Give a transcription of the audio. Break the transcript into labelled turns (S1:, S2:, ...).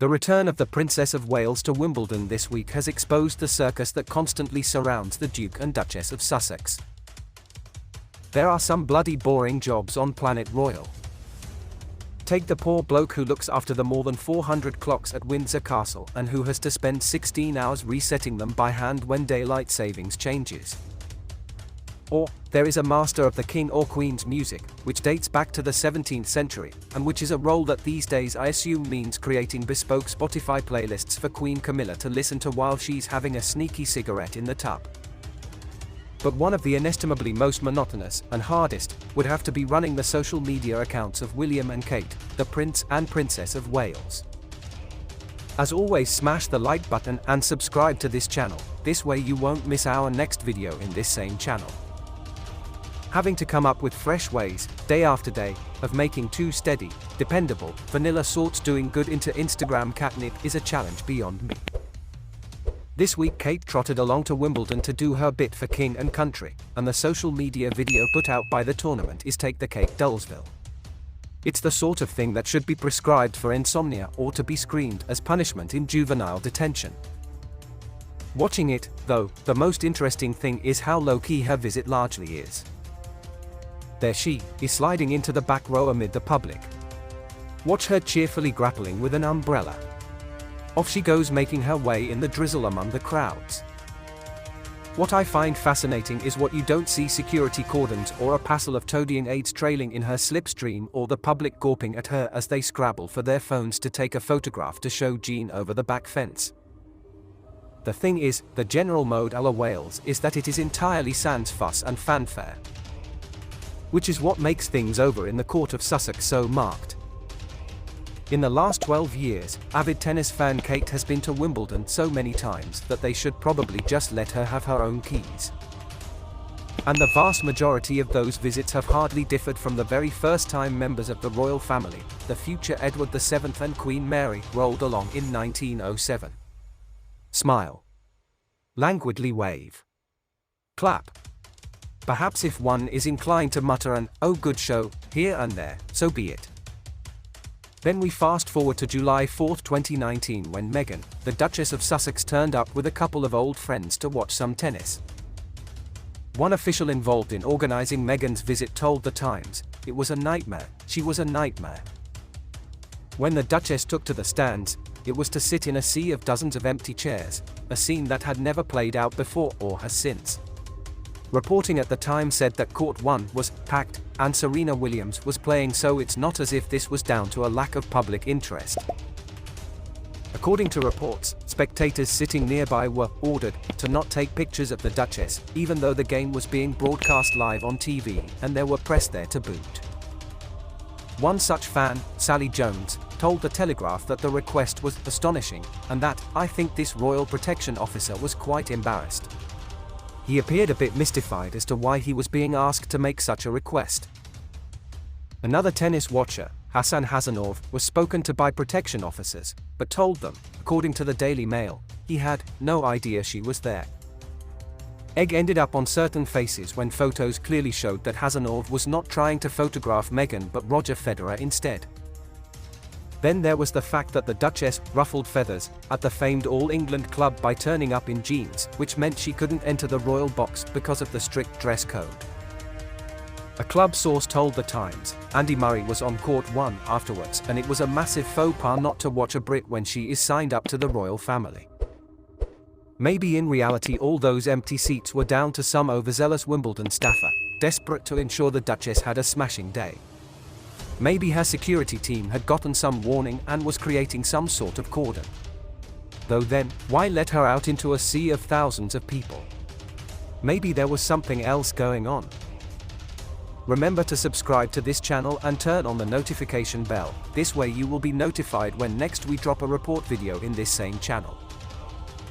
S1: The return of the Princess of Wales to Wimbledon this week has exposed the circus that constantly surrounds the Duke and Duchess of Sussex. There are some bloody boring jobs on Planet Royal. Take the poor bloke who looks after the more than 400 clocks at Windsor Castle and who has to spend 16 hours resetting them by hand when daylight savings changes. Or, there is a master of the King or Queen's music, which dates back to the 17th century, and which is a role that these days I assume means creating bespoke Spotify playlists for Queen Camilla to listen to while she's having a sneaky cigarette in the tub. But one of the inestimably most monotonous and hardest would have to be running the social media accounts of William and Kate, the Prince and Princess of Wales. As always, smash the like button and subscribe to this channel, this way you won't miss our next video in this same channel. Having to come up with fresh ways, day after day, of making two steady, dependable, vanilla sorts doing good into Instagram catnip is a challenge beyond me. This week Kate trotted along to Wimbledon to do her bit for King and Country, and the social media video put out by the tournament is Take the Cake Dullsville. It's the sort of thing that should be prescribed for insomnia or to be screened as punishment in juvenile detention. Watching it, though, the most interesting thing is how low-key her visit largely is. There she is sliding into the back row amid the public. Watch her cheerfully grappling with an umbrella. Off she goes making her way in the drizzle among the crowds. What I find fascinating is what you don't see: security cordons or a passel of toadying aides trailing in her slipstream, or the public gawping at her as they scrabble for their phones to take a photograph to show Jean over the back fence. The thing is, the general mode a la Wales is that it is entirely sans fuss and fanfare. Which is what makes things over in the court of Sussex so marked. In the last 12 years, avid tennis fan Kate has been to Wimbledon so many times that they should probably just let her have her own keys. And the vast majority of those visits have hardly differed from the very first time members of the royal family, the future Edward VII and Queen Mary, rolled along in 1907. Smile. Languidly wave. Clap. Perhaps if one is inclined to mutter an "oh good show" here and there, so be it. Then we fast forward to July 4, 2019, when Meghan, the Duchess of Sussex, turned up with a couple of old friends to watch some tennis. One official involved in organizing Meghan's visit told The Times, "It was a nightmare, she was a nightmare." When the Duchess took to the stands, it was to sit in a sea of dozens of empty chairs, a scene that had never played out before or has since. Reporting at the time said that Court 1 was packed, and Serena Williams was playing, so it's not as if this was down to a lack of public interest. According to reports, spectators sitting nearby were ordered to not take pictures of the Duchess, even though the game was being broadcast live on TV, and there were press there to boot. One such fan, Sally Jones, told The Telegraph that the request was astonishing, and that, "I think this royal protection officer was quite embarrassed." He appeared a bit mystified as to why he was being asked to make such a request. Another tennis watcher, Hassan Hasanov, was spoken to by protection officers, but told them, according to the Daily Mail, he had no idea she was there. Egg ended up on certain faces when photos clearly showed that Hasanov was not trying to photograph Meghan but Roger Federer instead. Then there was the fact that the Duchess ruffled feathers at the famed All England club by turning up in jeans, which meant she couldn't enter the royal box because of the strict dress code. A club source told The Times, Andy Murray was on Court 1 afterwards, and it was a massive faux pas not to watch a Brit when she is signed up to the royal family. Maybe in reality all those empty seats were down to some overzealous Wimbledon staffer, desperate to ensure the Duchess had a smashing day. Maybe her security team had gotten some warning and was creating some sort of cordon. Though then, why let her out into a sea of thousands of people? Maybe there was something else going on. Remember to subscribe to this channel and turn on the notification bell, this way you will be notified when next we drop a report video in this same channel.